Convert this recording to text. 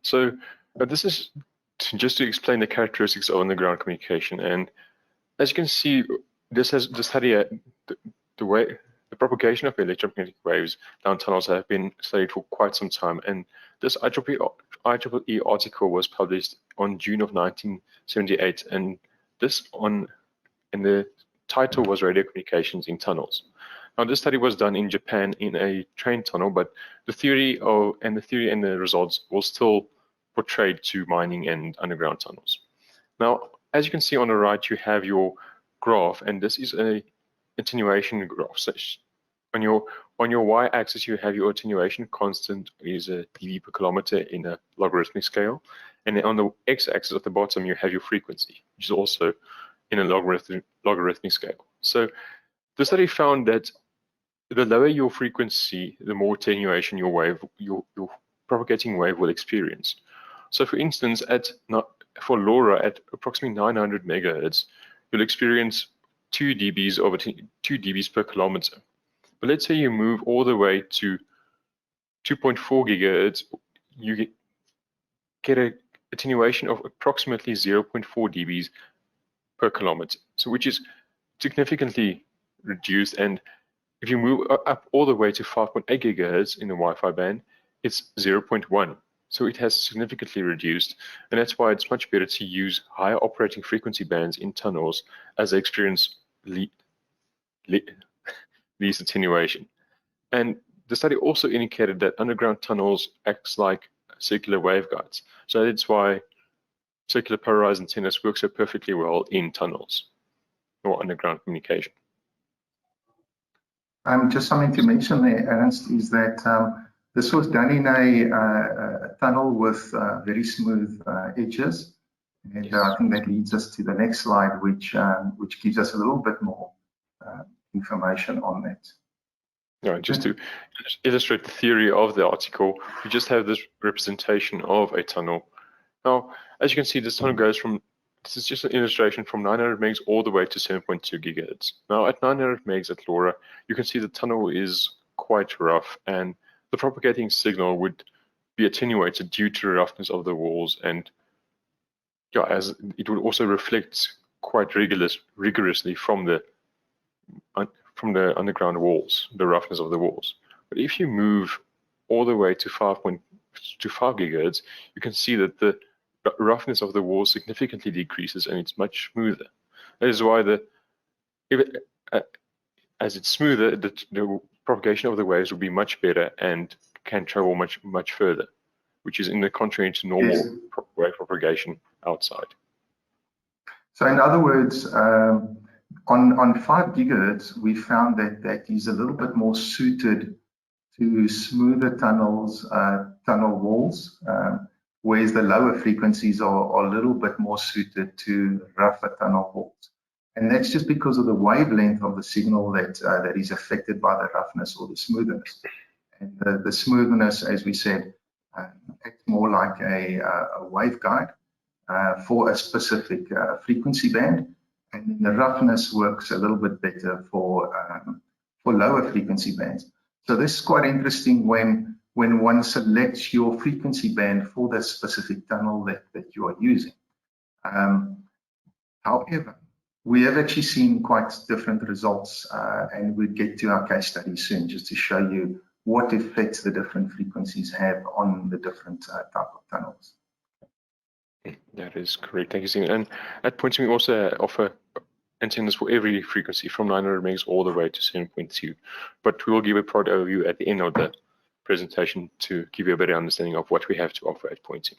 So this is just to explain the characteristics of underground communication. And as you can see, this has the study the propagation of electromagnetic waves down tunnels have been studied for quite some time. And this IEEE article was published on June of 1978, and the title was Radio Communications in Tunnels. Now, this study was done in Japan in a train tunnel, but the theory and the results was still portrayed to mining and underground tunnels. Now, as you can see on the right, you have your graph, and this is a attenuation graph. So on your y-axis, you have your attenuation constant is a dB per kilometer in a logarithmic scale, and then on the x-axis at the bottom, you have your frequency, which is also in a logarithmic scale. So the study found that the lower your frequency, the more attenuation your propagating wave will experience. So for instance, for LoRa at approximately 900 megahertz, you'll experience 2 dBs per kilometer. But let's say you move all the way to 2.4 gigahertz, you get an attenuation of approximately 0.4 dBs per kilometer, so which is significantly reduced. And if you move up all the way to 5.8 gigahertz in the Wi-Fi band, it's 0.1. So it has significantly reduced, and that's why it's much better to use higher operating frequency bands in tunnels as they experience least attenuation. And the study also indicated that underground tunnels acts like circular waveguides. So that's why circular polarized antennas work so perfectly well in tunnels or underground communication. Just something to mention there, Ernst, is that this was done in a tunnel with very smooth edges, and yes. I think that leads us to the next slide, which gives us a little bit more information on that. Yeah, just to illustrate the theory of the article, we just have this representation of a tunnel. Now, as you can see, this tunnel goes from, this is just an illustration, from 900 megs all the way to 7.2 gigahertz. Now, at 900 megs at LoRa, you can see the tunnel is quite rough, and the propagating signal would be attenuated due to the roughness of the walls, and yeah, as it would also reflect quite rigorously from the underground walls, the roughness of the walls. But if you move all the way to 5 gigahertz, you can see that the roughness of the walls significantly decreases, and it's much smoother. That is why as it's smoother, the propagation of the waves will be much better and can travel much further, which is in the contrary to normal yes. wave propagation outside. So in other words, on 5 gigahertz, we found that is a little bit more suited to smoother tunnels, tunnel walls, whereas the lower frequencies are a little bit more suited to rougher tunnel walls. And that's just because of the wavelength of the signal that is affected by the roughness or the smoothness. And the smoothness, as we said, acts more like a waveguide for a specific frequency band. And the roughness works a little bit better for lower frequency bands. So this is quite interesting when one selects your frequency band for the specific tunnel that you are using. However, we have actually seen quite different results, and we'll get to our case study soon just to show you what effects the different frequencies have on the different type of tunnels. That is correct. Thank you, Stephen. And at Poynting, we also offer antennas for every frequency from 900 megs all the way to 7.2. But we will give a product overview at the end of the presentation to give you a better understanding of what we have to offer at Poynting.